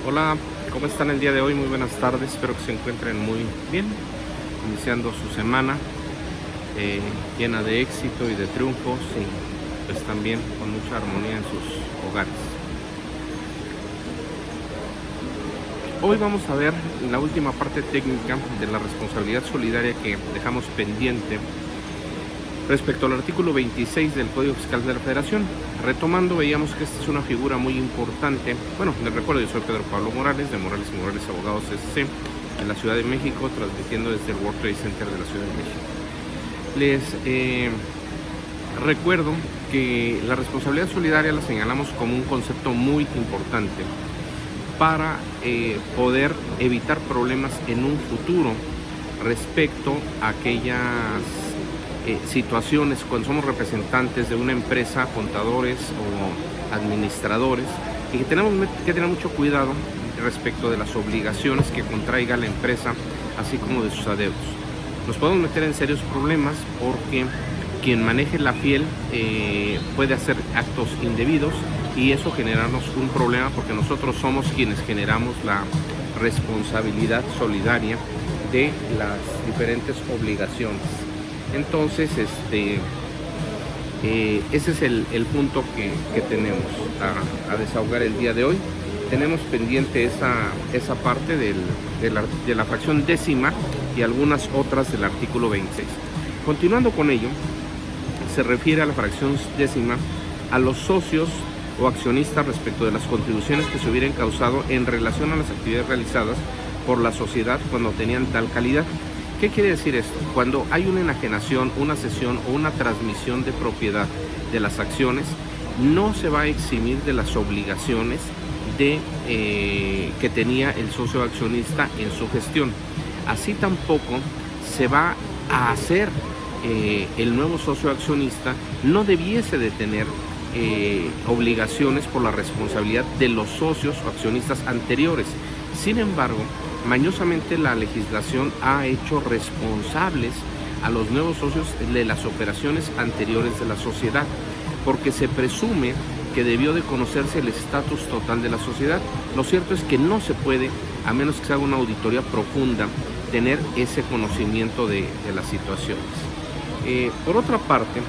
Hola, ¿cómo están el día de hoy? Muy buenas tardes, espero que se encuentren muy bien, iniciando su semana llena de éxito y de triunfos y pues también con mucha armonía en sus hogares. Hoy vamos a ver la última parte técnica de la responsabilidad solidaria que dejamos pendiente respecto al artículo 26 del Código Fiscal de la Federación. Retomando, veíamos que esta es una figura muy importante. Bueno, les recuerdo, yo soy Pedro Pablo Morales, de Morales y Morales Abogados SC, en la Ciudad de México, transmitiendo desde el World Trade Center de la Ciudad de México. Les recuerdo que la responsabilidad solidaria la señalamos como un concepto muy importante para poder evitar problemas en un futuro respecto a aquellas situaciones cuando somos representantes de una empresa, contadores o administradores, y que tenemos que tener mucho cuidado respecto de las obligaciones que contraiga la empresa, así como de sus adeudos. Nos podemos meter en serios problemas porque quien maneje la fiel puede hacer actos indebidos y eso generarnos un problema porque nosotros somos quienes generamos la responsabilidad solidaria de las diferentes obligaciones. Entonces, ese es el punto que tenemos a desahogar el día de hoy. Tenemos pendiente esa parte de la fracción décima y algunas otras del artículo 26. Continuando con ello, se refiere a la fracción décima a los socios o accionistas respecto de las contribuciones que se hubieran causado en relación a las actividades realizadas por la sociedad cuando tenían tal calidad. ¿Qué quiere decir esto? Cuando hay una enajenación, una cesión o una transmisión de propiedad de las acciones, no se va a eximir de las obligaciones que tenía el socio accionista en su gestión. Así tampoco se va a hacer el nuevo socio accionista no debiese de tener obligaciones por la responsabilidad de los socios o accionistas anteriores. Sin embargo, mañosamente la legislación ha hecho responsables a los nuevos socios de las operaciones anteriores de la sociedad, porque se presume que debió de conocerse el estatus total de la sociedad. Lo cierto es que no se puede, a menos que se haga una auditoría profunda, tener ese conocimiento de las situaciones. Por otra parte,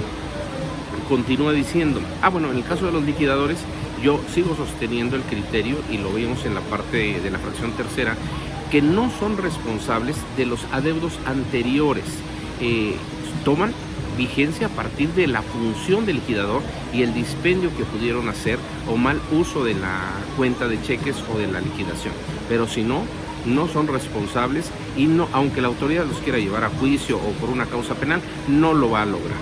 continúa diciendo, bueno, en el caso de los liquidadores, yo sigo sosteniendo el criterio, y lo vemos en la parte de la fracción tercera, que no son responsables de los adeudos anteriores. Toman vigencia a partir de la función del liquidador y el dispendio que pudieron hacer o mal uso de la cuenta de cheques o de la liquidación. Pero si no, no son responsables y no, aunque la autoridad los quiera llevar a juicio o por una causa penal, no lo va a lograr.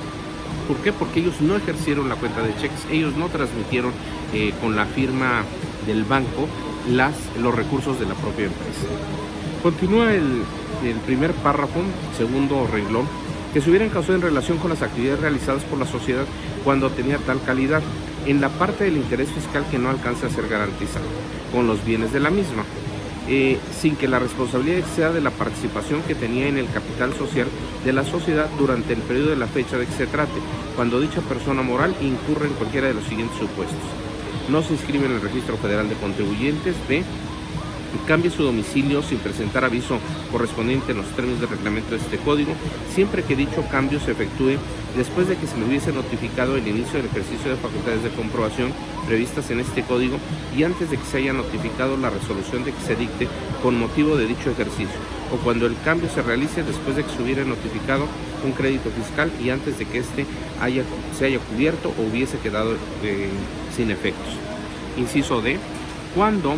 ¿Por qué? Porque ellos no ejercieron la cuenta de cheques, ellos no transmitieron con la firma del banco los recursos de la propia empresa. Continúa el primer párrafo, segundo renglón, que se hubieran causado en relación con las actividades realizadas por la sociedad cuando tenía tal calidad, en la parte del interés fiscal que no alcanza a ser garantizado, con los bienes de la misma, sin que la responsabilidad sea de la participación que tenía en el capital social de la sociedad durante el periodo de la fecha de que se trate, cuando dicha persona moral incurre en cualquiera de los siguientes supuestos: no se inscribe en el Registro Federal de Contribuyentes, b, cambie su domicilio sin presentar aviso correspondiente en los términos del reglamento de este código, siempre que dicho cambio se efectúe después de que se le hubiese notificado el inicio del ejercicio de facultades de comprobación previstas en este código y antes de que se haya notificado la resolución de que se dicte con motivo de dicho ejercicio, o cuando el cambio se realice después de que se hubiera notificado un crédito fiscal y antes de que éste se haya cubierto o hubiese quedado sin efectos. Inciso D, cuando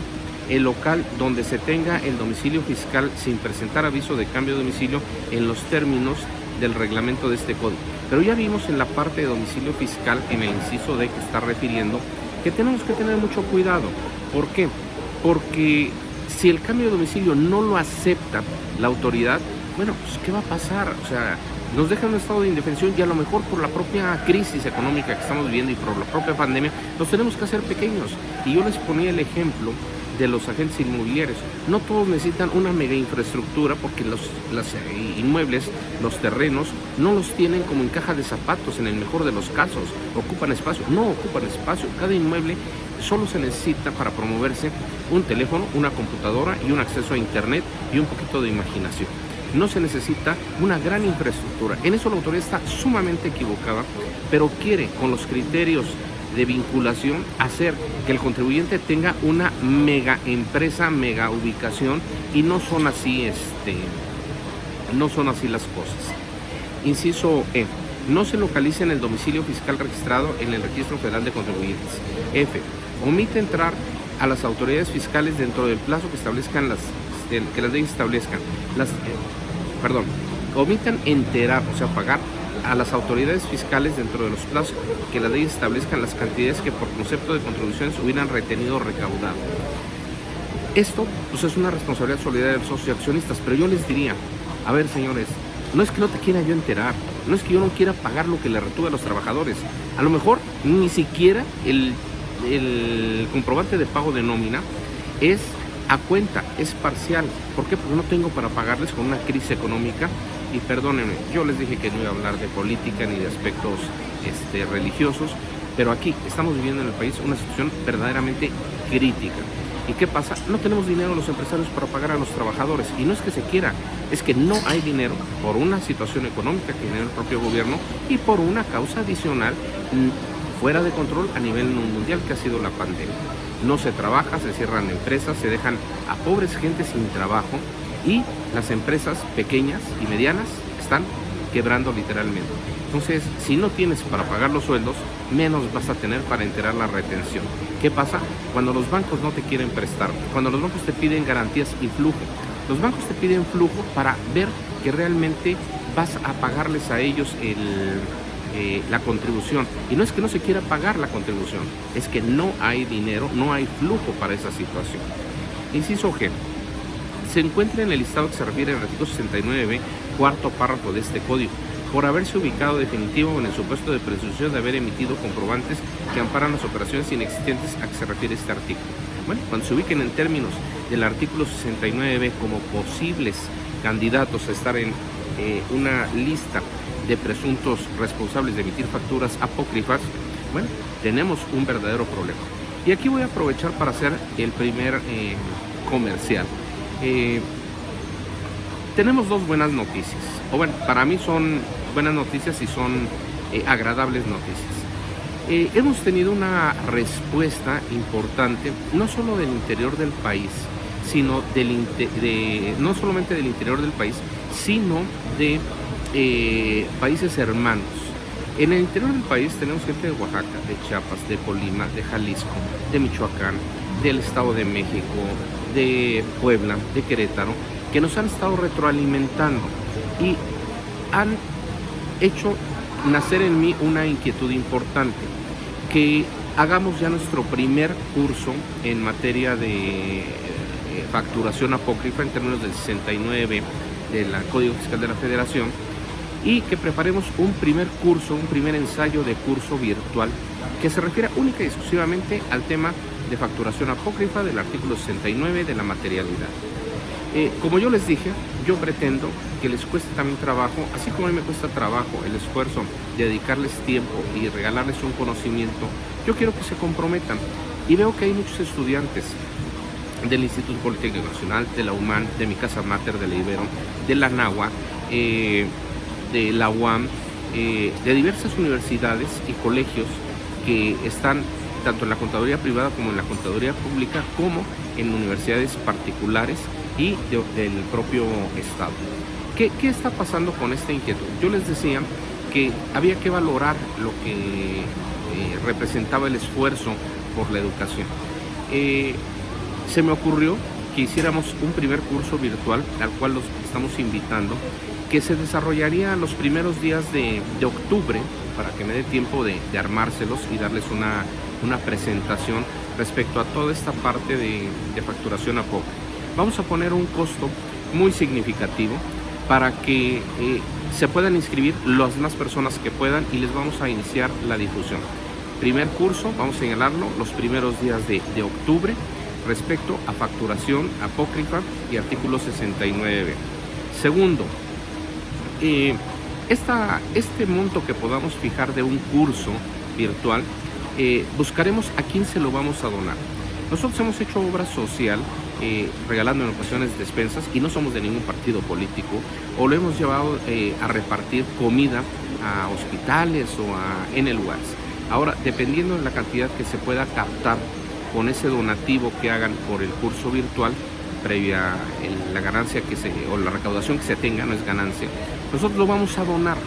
el local donde se tenga el domicilio fiscal sin presentar aviso de cambio de domicilio en los términos del reglamento de este código. Pero ya vimos en la parte de domicilio fiscal, en el inciso D que está refiriendo, que tenemos que tener mucho cuidado. ¿Por qué? Porque si el cambio de domicilio no lo acepta la autoridad, bueno, pues ¿qué va a pasar? O sea, nos deja en un estado de indefensión y a lo mejor por la propia crisis económica que estamos viviendo y por la propia pandemia, nos tenemos que hacer pequeños. Y yo les ponía el ejemplo de los agentes inmobiliarios. No todos necesitan una mega infraestructura porque los inmuebles, los terrenos, no los tienen como en caja de zapatos en el mejor de los casos. Ocupan espacio, no ocupan espacio. Cada inmueble solo se necesita para promoverse un teléfono, una computadora y un acceso a internet y un poquito de imaginación. No se necesita una gran infraestructura. En eso la autoridad está sumamente equivocada, pero quiere, con los criterios de vinculación, hacer que el contribuyente tenga una mega empresa, mega ubicación, y no son así las cosas. Inciso E. No se localiza en el domicilio fiscal registrado en el Registro Federal de Contribuyentes. F. Omite entrar a las autoridades fiscales dentro del plazo que establezcan que las leyes establezcan. Omitan enterar, o sea, pagar a las autoridades fiscales dentro de los plazos que las leyes establezcan las cantidades que por concepto de contribuciones hubieran retenido o recaudado. Esto pues, es una responsabilidad solidaria de los socios accionistas, pero yo les diría, a ver señores, no es que no te quiera yo enterar, no es que yo no quiera pagar lo que le retuve a los trabajadores, a lo mejor ni siquiera el comprobante de pago de nómina es a cuenta, es parcial. ¿Por qué? Porque no tengo para pagarles con una crisis económica. Y perdónenme, yo les dije que no iba a hablar de política ni de aspectos religiosos, pero aquí estamos viviendo en el país una situación verdaderamente crítica. ¿Y qué pasa? No tenemos dinero los empresarios para pagar a los trabajadores, y no es que se quiera, es que no hay dinero por una situación económica que genera el propio gobierno y por una causa adicional fuera de control a nivel mundial que ha sido la pandemia. No se trabaja, se cierran empresas, se dejan a pobres gente sin trabajo, y las empresas pequeñas y medianas están quebrando literalmente. Entonces, si no tienes para pagar los sueldos, menos vas a tener para enterar la retención. ¿Qué pasa? Cuando los bancos no te quieren prestar, cuando los bancos te piden garantías y flujo. Los bancos te piden flujo para ver que realmente vas a pagarles a ellos la contribución. Y no es que no se quiera pagar la contribución, es que no hay dinero, no hay flujo para esa situación. Inciso G. Se encuentra en el listado que se refiere al artículo 69b, cuarto párrafo de este código, por haberse ubicado definitivo en el supuesto de presunción de haber emitido comprobantes que amparan las operaciones inexistentes a que se refiere este artículo. Bueno, cuando se ubiquen en términos del artículo 69b como posibles candidatos a estar en una lista de presuntos responsables de emitir facturas apócrifas, bueno, tenemos un verdadero problema. Y aquí voy a aprovechar para hacer el primer comercial. Tenemos dos buenas noticias, o bueno, para mí son buenas noticias y son agradables noticias. Hemos tenido una respuesta importante, no solo del interior del país, sino no solamente del interior del país, sino de países hermanos. En el interior del país tenemos gente de Oaxaca, de Chiapas, de Colima, de Jalisco, de Michoacán, del Estado de México, de Puebla, de Querétaro, que nos han estado retroalimentando y han hecho nacer en mí una inquietud importante, que hagamos ya nuestro primer curso en materia de facturación apócrifa en términos del 69 del Código Fiscal de la Federación, y que preparemos un primer curso, un primer ensayo de curso virtual que se refiere única y exclusivamente al tema de facturación apócrifa del artículo 69 de la materialidad. Como yo les dije, yo pretendo que les cueste también trabajo, así como a mí me cuesta trabajo el esfuerzo de dedicarles tiempo y regalarles un conocimiento. Yo quiero que se comprometan, y veo que hay muchos estudiantes del Instituto Politécnico Nacional, de la UMAN, de mi casa mater, de la Ibero, de la NAHUA, de la UAM, de diversas universidades y colegios que están tanto en la contaduría privada como en la contaduría pública, como en universidades particulares y del propio Estado. ¿Qué está pasando con esta inquietud? Yo les decía que había que valorar lo que representaba el esfuerzo por la educación. Se me ocurrió que hiciéramos un primer curso virtual al cual los estamos invitando, que se desarrollaría los primeros días de octubre, para que me dé tiempo de armárselos y darles una presentación respecto a toda esta parte de facturación apócrifa. Vamos a poner un costo muy significativo para que se puedan inscribir las más personas que puedan, y les vamos a iniciar la difusión. Primer curso, vamos a señalarlo, los primeros días de octubre, respecto a facturación apócrifa y artículo 69. Segundo, este monto que podamos fijar de un curso virtual buscaremos a quién se lo vamos a donar. Nosotros hemos hecho obra social regalando en ocasiones despensas y no somos de ningún partido político, o lo hemos llevado a repartir comida a hospitales o a N lugares. Ahora, dependiendo de la cantidad que se pueda captar con ese donativo que hagan por el curso virtual, previa la ganancia o la recaudación que se tenga, no es ganancia, nosotros lo vamos a donar.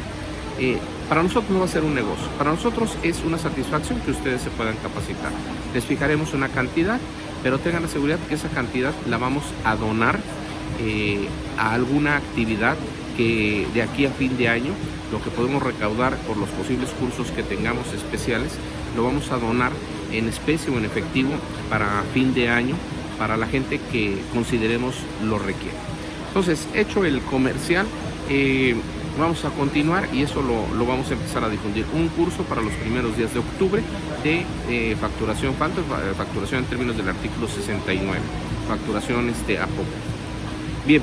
Para nosotros no va a ser un negocio, para nosotros es una satisfacción que ustedes se puedan capacitar. Les fijaremos una cantidad, pero tengan la seguridad que esa cantidad la vamos a donar a alguna actividad que de aquí a fin de año, lo que podemos recaudar por los posibles cursos que tengamos especiales, lo vamos a donar en especie o en efectivo para fin de año, para la gente que consideremos lo requiere. Entonces, hecho el comercial, vamos a continuar y eso lo vamos a empezar a difundir. Un curso para los primeros días de octubre de facturación falta, facturación en términos del artículo 69, facturación a poco. Bien,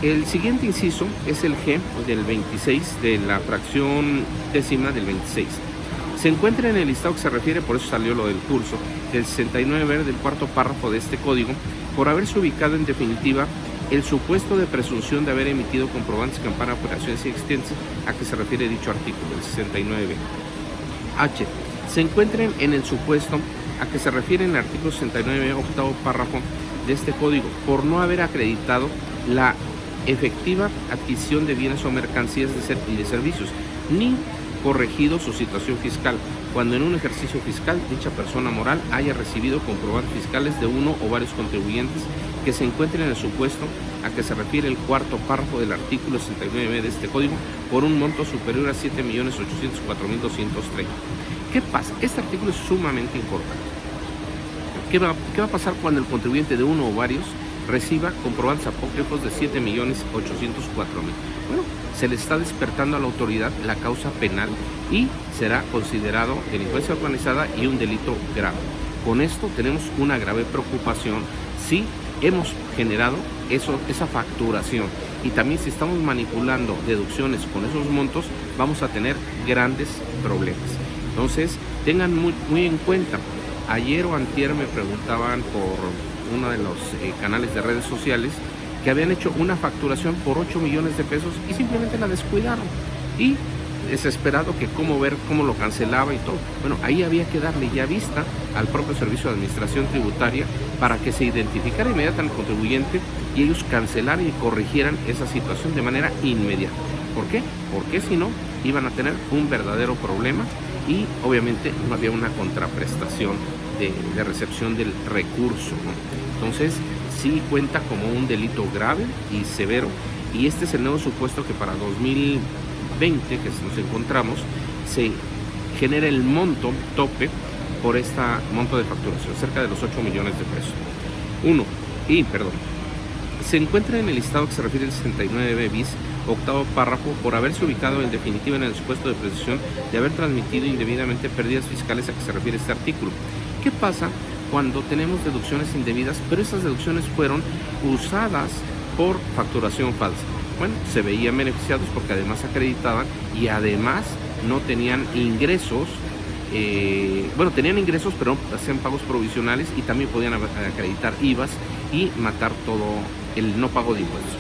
el siguiente inciso es el G del 26, de la fracción décima del 26. Se encuentra en el listado que se refiere, por eso salió lo del curso, del 69 del cuarto párrafo de este código, por haberse ubicado en definitiva el supuesto de presunción de haber emitido comprobantes que amparan operaciones existentes a que se refiere dicho artículo, el 69. H. Se encuentren en el supuesto a que se refiere en el artículo 69, octavo párrafo de este código, por no haber acreditado la efectiva adquisición de bienes o mercancías y de servicios, ni corregido su situación fiscal, cuando en un ejercicio fiscal dicha persona moral haya recibido comprobantes fiscales de uno o varios contribuyentes que se encuentren en el supuesto a que se refiere el cuarto párrafo del artículo 69 de este código por un monto superior a 7.804.230. ¿Qué pasa? Este artículo es sumamente importante. ¿Qué va a pasar cuando el contribuyente de uno o varios reciba comprobantes apócrifos de 7.804.000? Bueno, se le está despertando a la autoridad la causa penal y será considerado delincuencia organizada y un delito grave. Con esto tenemos una grave preocupación si hemos generado esa facturación, y también si estamos manipulando deducciones con esos montos, vamos a tener grandes problemas. Entonces, tengan muy en cuenta. Ayer o antier me preguntaban por uno de los canales de redes sociales que habían hecho una facturación por 8 millones de pesos y simplemente la descuidaron, y desesperado que cómo lo cancelaba y todo. Bueno, ahí había que darle ya vista al propio Servicio de Administración Tributaria para que se identificara inmediatamente al contribuyente y ellos cancelaran y corrigieran esa situación de manera inmediata. ¿Por qué? Porque si no, iban a tener un verdadero problema y obviamente no había una contraprestación de recepción del recurso, ¿no? Entonces, sí cuenta como un delito grave y severo, y este es el nuevo supuesto que para 2020, que nos encontramos, se genera el monto tope por este monto de facturación, cerca de los 8 millones de pesos. Se encuentra en el listado que se refiere al 69 bis, octavo párrafo, por haberse ubicado en definitiva en el supuesto de presunción de haber transmitido indebidamente pérdidas fiscales a que se refiere este artículo. ¿Qué pasa cuando tenemos deducciones indebidas, pero esas deducciones fueron usadas por facturación falsa? Bueno, se veían beneficiados porque además acreditaban y además no tenían ingresos. Tenían ingresos, pero hacían pagos provisionales y también podían acreditar IVAs y matar todo el no pago de impuestos.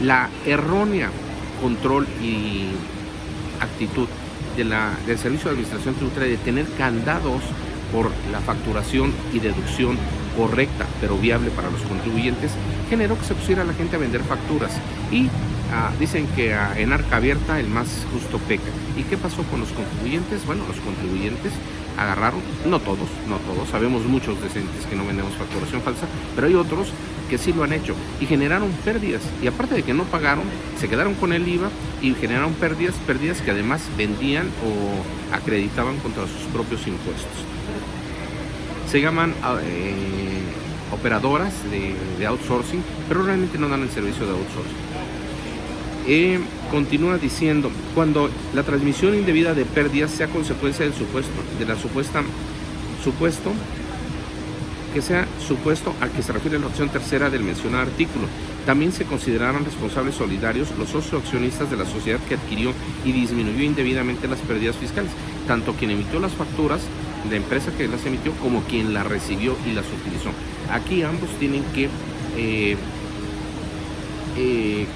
La errónea control y actitud del Servicio de Administración Tributaria de tener candados por la facturación y deducción correcta pero viable para los contribuyentes generó que se pusiera la gente a vender facturas y dicen que en arca abierta el más justo peca. ¿Y qué pasó con los contribuyentes? Bueno, los contribuyentes agarraron, no todos, sabemos muchos decentes que no vendemos facturación falsa, pero hay otros que sí lo han hecho y generaron pérdidas, y aparte de que no pagaron, se quedaron con el IVA y generaron pérdidas que además vendían o acreditaban contra sus propios impuestos. Se llaman operadoras de outsourcing, pero realmente no dan el servicio de outsourcing. Continúa diciendo, cuando la transmisión indebida de pérdidas sea consecuencia del supuesto a que se refiere la opción tercera del mencionado artículo, también se considerarán responsables solidarios los socioaccionistas de la sociedad que adquirió y disminuyó indebidamente las pérdidas fiscales, tanto quien emitió las facturas la empresa que las emitió como quien las recibió y las utilizó. Aquí ambos tienen que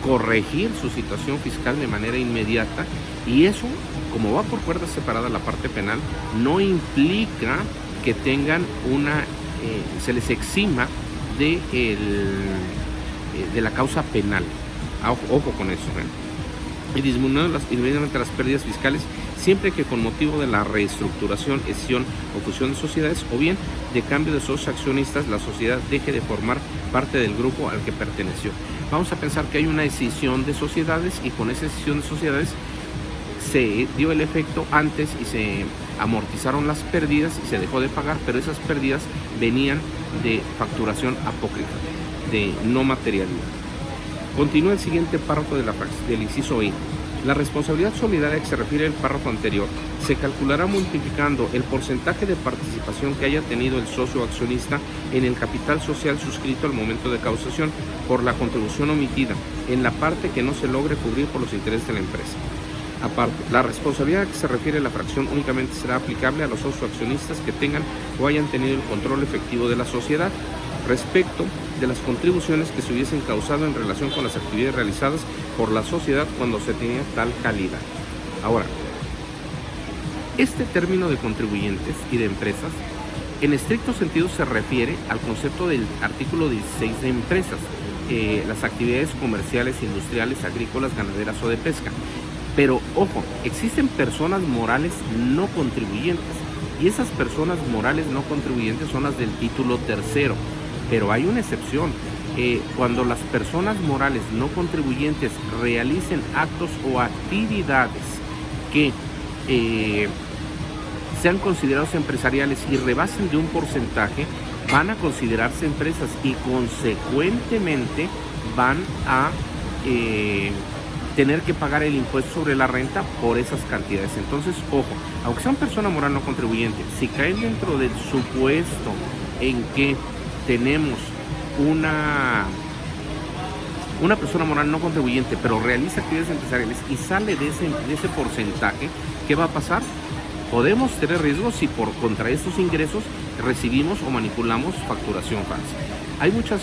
corregir su situación fiscal de manera inmediata, y eso, como va por cuerdas separadas la parte penal, no implica que tengan se les exima de la causa penal. Ojo con eso, y disminuyendo inmediatamente las pérdidas fiscales siempre que con motivo de la reestructuración, escisión o fusión de sociedades o bien de cambio de socios accionistas, la sociedad deje de formar parte del grupo al que perteneció. Vamos a pensar que hay una escisión de sociedades, y con esa escisión de sociedades se dio el efecto antes y se amortizaron las pérdidas y se dejó de pagar, pero esas pérdidas venían de facturación apócrifa, de no materialidad. Continúa el siguiente párrafo del inciso E. La responsabilidad solidaria que se refiere al párrafo anterior se calculará multiplicando el porcentaje de participación que haya tenido el socio accionista en el capital social suscrito al momento de causación por la contribución omitida en la parte que no se logre cubrir por los intereses de la empresa. Aparte, la responsabilidad a que se refiere la fracción únicamente será aplicable a los socios accionistas que tengan o hayan tenido el control efectivo de la sociedad respecto de las contribuciones que se hubiesen causado en relación con las actividades realizadas por la sociedad cuando se tenía tal calidad. Ahora, este término de contribuyentes y de empresas, en estricto sentido se refiere al concepto del artículo 16 de empresas, las actividades comerciales, industriales, agrícolas, ganaderas o de pesca. Pero ojo, existen personas morales no contribuyentes, y esas personas morales no contribuyentes son las del título tercero. Pero hay una excepción. Cuando las personas morales no contribuyentes realicen actos o actividades que sean considerados empresariales y rebasen de un porcentaje, van a considerarse empresas y consecuentemente van a tener que pagar el impuesto sobre la renta por esas cantidades. Entonces, ojo, aunque sea una persona moral no contribuyente, si caen dentro del supuesto en que tenemos una persona moral no contribuyente, pero realiza actividades empresariales y sale de ese porcentaje, ¿qué va a pasar? Podemos tener riesgos si contra estos ingresos recibimos o manipulamos facturación falsa. Hay muchas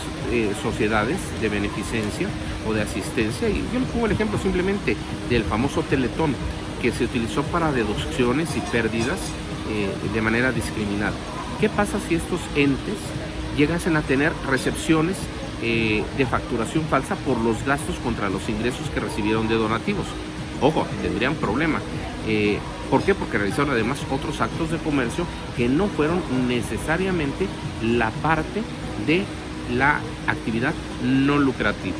sociedades de beneficencia o de asistencia, y yo le pongo el ejemplo simplemente del famoso Teletón, que se utilizó para deducciones y pérdidas de manera discriminada. ¿Qué pasa si estos entes llegasen a tener recepciones de facturación falsa por los gastos contra los ingresos que recibieron de donativos? Ojo, tendrían problema. ¿Por qué? Porque realizaron además otros actos de comercio que no fueron necesariamente la parte de la actividad no lucrativa.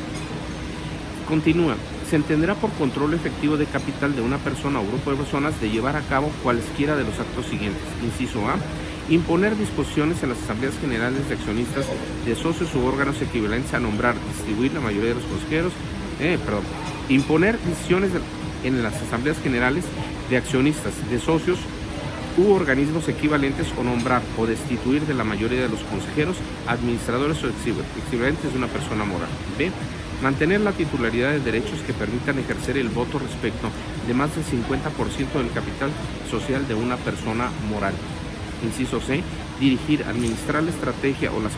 Continúa. Se entenderá por control efectivo de capital de una persona o grupo de personas de llevar a cabo cualesquiera de los actos siguientes. Inciso A. Imponer disposiciones en las asambleas generales de accionistas de socios u órganos equivalentes a nombrar, distribuir la mayoría de los consejeros. Imponer decisiones en las asambleas generales de accionistas de socios u organismos equivalentes o nombrar o destituir de la mayoría de los consejeros, administradores o equivalentes de una persona moral. B. Mantener la titularidad de derechos que permitan ejercer el voto respecto de más del 50% del capital social de una persona moral. Inciso C. Dirigir, administrar la estrategia o las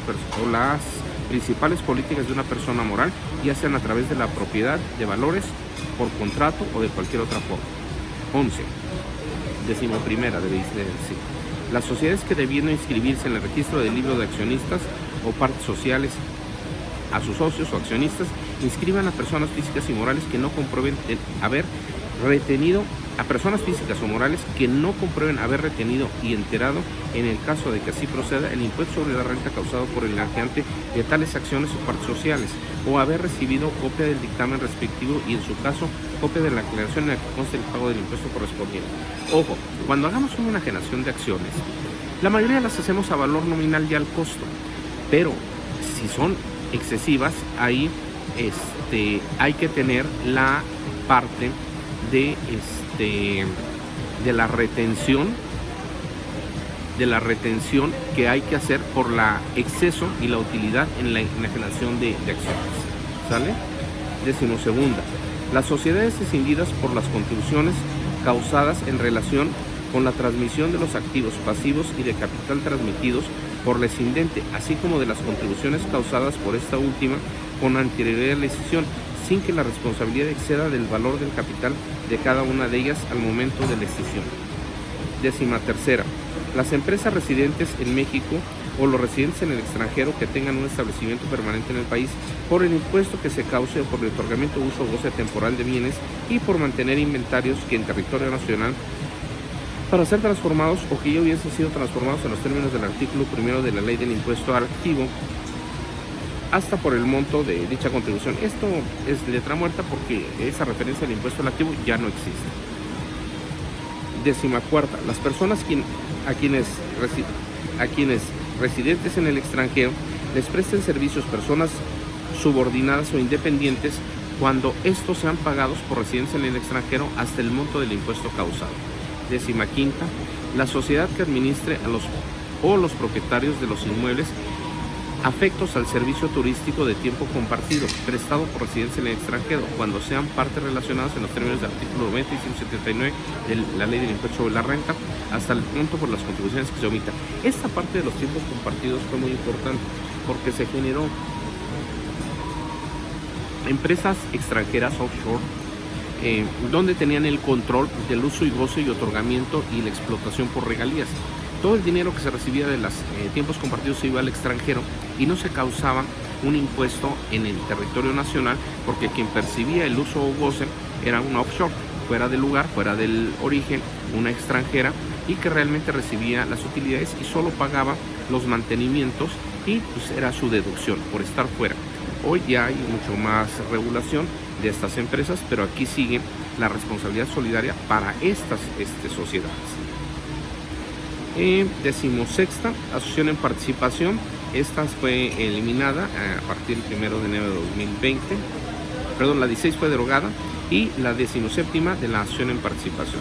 principales políticas de una persona moral, ya sean a través de la propiedad de valores, por contrato o de cualquier otra forma. 11. 11ª debe decir. Las sociedades que debiendo inscribirse en el registro del libro de accionistas o partes sociales a sus socios o accionistas, inscriban a personas físicas y morales que no comprueben haber retenido a personas físicas o morales que no comprueben haber retenido y enterado, en el caso de que así proceda, el impuesto sobre la renta causado por el enajeante de tales acciones o partes sociales, o haber recibido copia del dictamen respectivo y, en su caso, copia de la aclaración en la que conste el pago del impuesto correspondiente. Ojo, cuando hagamos una enajenación de acciones, la mayoría las hacemos a valor nominal y al costo, pero si son excesivas, ahí hay que tener la parte de la retención que hay que hacer por la exceso y la utilidad en la enajenación de acciones. ¿Sale? 12ª. Las sociedades escindidas por las contribuciones causadas en relación con la transmisión de los activos, pasivos y de capital transmitidos por la escindente, así como de las contribuciones causadas por esta última con anterioridad a la decisión, sin que la responsabilidad exceda del valor del capital de cada una de ellas al momento de la decisión. 13ª. Las empresas residentes en México o los residentes en el extranjero que tengan un establecimiento permanente en el país, por el impuesto que se cause o por el otorgamiento, uso o goce temporal de bienes y por mantener inventarios que en territorio nacional para ser transformados o que ya hubiesen sido transformados en los términos del artículo 1 de la Ley del Impuesto al Activo, hasta por el monto de dicha contribución. Esto es letra muerta porque esa referencia al impuesto al activo ya no existe. 14ª. Las personas a quienes residentes en el extranjero les presten servicios personas subordinadas o independientes cuando estos sean pagados por residentes en el extranjero hasta el monto del impuesto causado. 15ª. La sociedad que administre los propietarios de los inmuebles afectos al servicio turístico de tiempo compartido prestado por residentes en el extranjero cuando sean partes relacionadas en los términos del artículo 90 y 179 de la Ley del Impuesto sobre la Renta hasta el monto por las contribuciones que se omitan. Esta parte de los tiempos compartidos fue muy importante porque se generó empresas extranjeras offshore donde tenían el control del uso y goce y otorgamiento y la explotación por regalías. Todo el dinero que se recibía de los tiempos compartidos se iba al extranjero y no se causaba un impuesto en el territorio nacional porque quien percibía el uso o goce era una offshore, fuera del lugar, fuera del origen, una extranjera y que realmente recibía las utilidades y solo pagaba los mantenimientos y pues era su deducción por estar fuera. Hoy ya hay mucho más regulación de estas empresas, pero aquí sigue la responsabilidad solidaria para estas sociedades. 16ª, asociación en participación. Esta fue eliminada a partir del 1 de enero de 2020. La 16 fue derogada y la 17ª de la asociación en participación.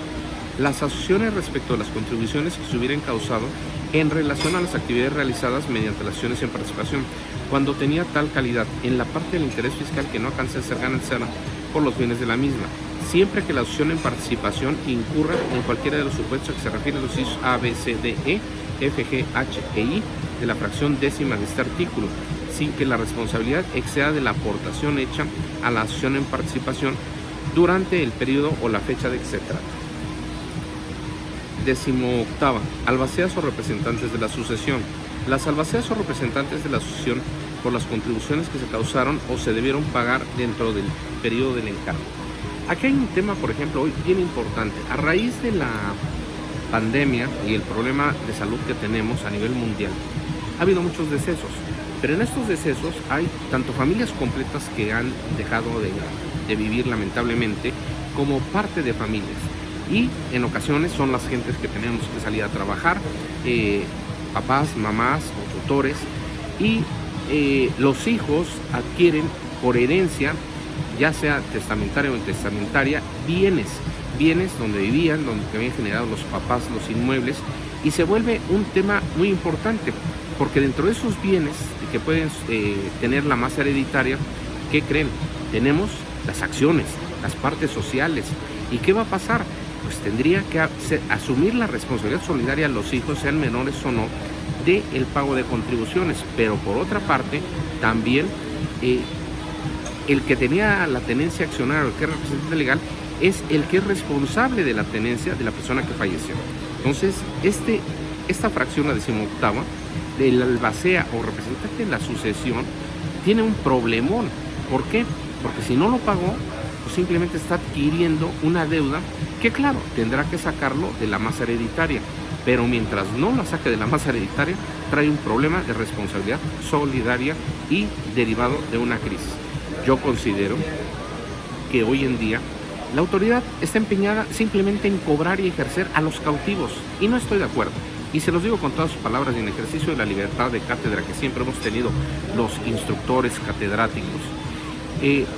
Las asociaciones respecto a las contribuciones que se hubieran causado en relación a las actividades realizadas mediante las acciones en participación, cuando tenía tal calidad en la parte del interés fiscal que no alcance a ser gananciada por los bienes de la misma, siempre que la asociación en participación incurra en cualquiera de los supuestos que se refieren a los incisos A, B, C, D, E, F, G, H e I de la fracción 10ª de este artículo, sin que la responsabilidad exceda de la aportación hecha a la asociación en participación durante el periodo o la fecha de que se trata. 18ª, albaceas o representantes de la sucesión. Las albaceas o representantes de la sucesión por las contribuciones que se causaron o se debieron pagar dentro del periodo del encargo. Aquí hay un tema, por ejemplo, hoy bien importante. A raíz de la pandemia y el problema de salud que tenemos a nivel mundial, ha habido muchos decesos, pero en estos decesos hay tanto familias completas que han dejado de vivir lamentablemente, como parte de familias. Y en ocasiones son las gentes que tenemos que salir a trabajar, papás, mamás o tutores, y los hijos adquieren por herencia, ya sea testamentaria o intestamentaria, bienes donde vivían, donde habían generado los papás los inmuebles, y se vuelve un tema muy importante, porque dentro de esos bienes que pueden tener la masa hereditaria, ¿qué creen? Tenemos las acciones, las partes sociales. ¿Y qué va a pasar? Pues tendría que asumir la responsabilidad solidaria los hijos, sean menores o no, del pago de contribuciones. Pero por otra parte, también el que tenía la tenencia accionaria, el que es representante legal, es el que es responsable de la tenencia de la persona que falleció. Entonces, esta fracción, la 18ª, del albacea o representante de la sucesión, tiene un problemón. ¿Por qué? Porque si no lo pagó, pues simplemente está adquiriendo una deuda que, claro, tendrá que sacarlo de la masa hereditaria, pero mientras no la saque de la masa hereditaria, trae un problema de responsabilidad solidaria y derivado de una crisis. Yo considero que hoy en día la autoridad está empeñada simplemente en cobrar y ejercer a los cautivos, y no estoy de acuerdo. Y se los digo con todas sus palabras y en ejercicio de la libertad de cátedra que siempre hemos tenido los instructores catedráticos.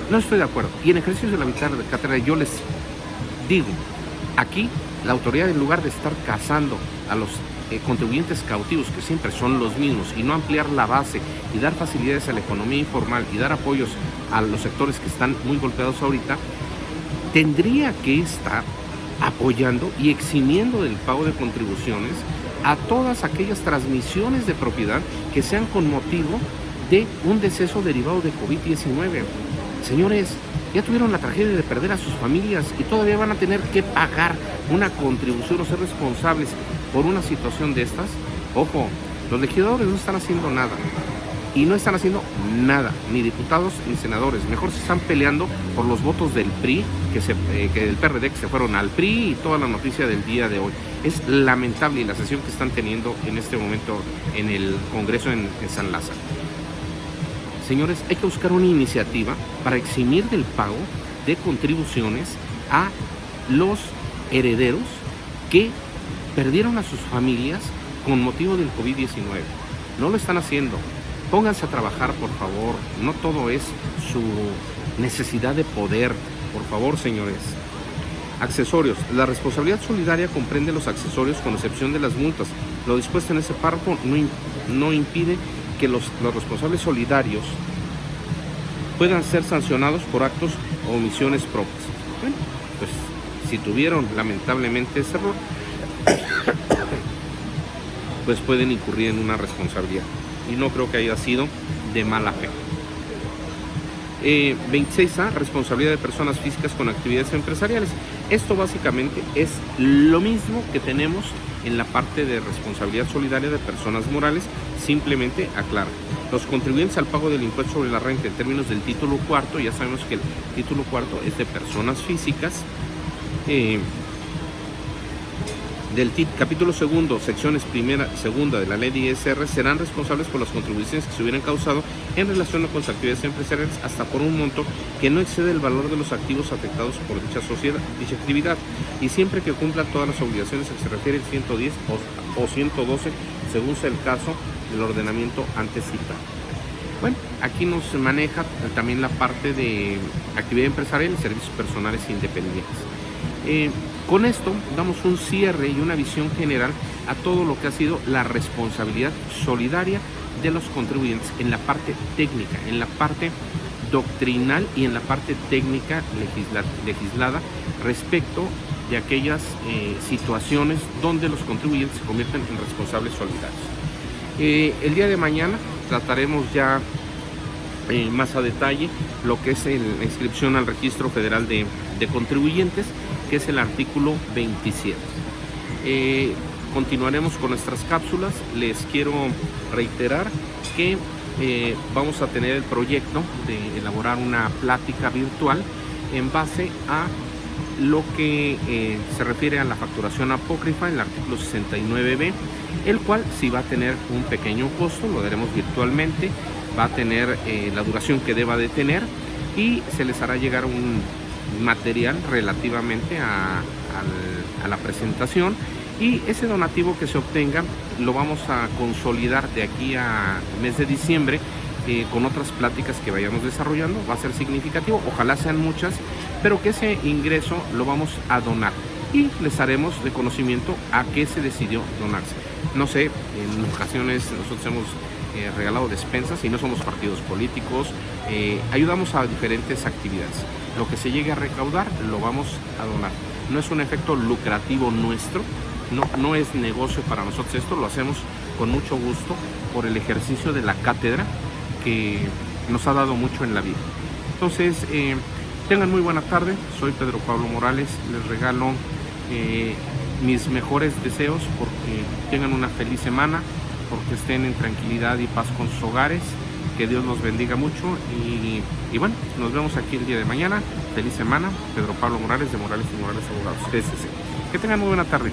No estoy de acuerdo. Y en ejercicio de la libertad de cátedra yo les digo, aquí la autoridad, en lugar de estar cazando a los contribuyentes cautivos, que siempre son los mismos, y no ampliar la base y dar facilidades a la economía informal y dar apoyos a los sectores que están muy golpeados ahorita, tendría que estar apoyando y eximiendo del pago de contribuciones a todas aquellas transmisiones de propiedad que sean con motivo de un deceso derivado de COVID-19. Señores, ya tuvieron la tragedia de perder a sus familias y todavía van a tener que pagar una contribución o ser responsables por una situación de estas. Ojo, los legisladores no están haciendo nada. Y no están haciendo nada, ni diputados ni senadores. Mejor se están peleando por los votos del PRI, que del PRD, que se fueron al PRI, y toda la noticia del día de hoy. Es lamentable y la sesión que están teniendo en este momento en el Congreso en San Lázaro. Señores, hay que buscar una iniciativa para eximir del pago de contribuciones a los herederos que perdieron a sus familias con motivo del COVID-19. No lo están haciendo. Pónganse a trabajar, por favor. No todo es su necesidad de poder. Por favor, señores. Accesorios. La responsabilidad solidaria comprende los accesorios con excepción de las multas. Lo dispuesto en ese párrafo no impide que los responsables solidarios puedan ser sancionados por actos o omisiones propias. Bueno, pues si tuvieron lamentablemente ese error, pues pueden incurrir en una responsabilidad. Y no creo que haya sido de mala fe. 26A, responsabilidad de personas físicas con actividades empresariales. Esto básicamente es lo mismo que tenemos en la parte de responsabilidad solidaria de personas morales. Simplemente aclara, los contribuyentes al pago del impuesto sobre la renta en términos del título cuarto, ya sabemos que el título cuarto es de personas físicas, del capítulo segundo, secciones primera, segunda de la ley de ISR, serán responsables por las contribuciones que se hubieran causado en relación con sus actividades empresariales hasta por un monto que no excede el valor de los activos afectados por dicha actividad, y siempre que cumplan todas las obligaciones a que se refiere el 110 o 112, según sea el caso del ordenamiento antes citado. Bueno, aquí nos maneja también la parte de actividad empresarial y servicios personales independientes. Con esto damos un cierre y una visión general a todo lo que ha sido la responsabilidad solidaria de los contribuyentes en la parte técnica, en la parte doctrinal y en la parte técnica legislada respecto de aquellas situaciones donde los contribuyentes se convierten en responsables solidarios. El día de mañana trataremos ya más a detalle lo que es la inscripción al Registro Federal de Contribuyentes, que es el artículo 27. Continuaremos con nuestras cápsulas. Les quiero reiterar que vamos a tener el proyecto de elaborar una plática virtual en base a lo que se refiere a la facturación apócrifa en el artículo 69b, el cual sí va a tener un pequeño costo, lo daremos virtualmente, va a tener la duración que deba de tener y se les hará llegar un material relativamente a la presentación, y ese donativo que se obtenga lo vamos a consolidar de aquí a mes de diciembre con otras pláticas que vayamos desarrollando. Va a ser significativo, ojalá sean muchas, pero que ese ingreso lo vamos a donar y les haremos de conocimiento a qué se decidió donarse. No sé, en ocasiones nosotros hemos regalado despensas y no somos partidos políticos, ayudamos a diferentes actividades. Lo que se llegue a recaudar lo vamos a donar. No es un efecto lucrativo nuestro, no es negocio para nosotros esto, lo hacemos con mucho gusto por el ejercicio de la cátedra que nos ha dado mucho en la vida. Entonces, tengan muy buena tarde, soy Pedro Pablo Morales, les regalo mis mejores deseos porque tengan una feliz semana, porque estén en tranquilidad y paz con sus hogares, que Dios los bendiga mucho y bueno, nos vemos aquí el día de mañana. Feliz semana, Pedro Pablo Morales de Morales y Morales Abogados, PSC. Que tengan muy buena tarde.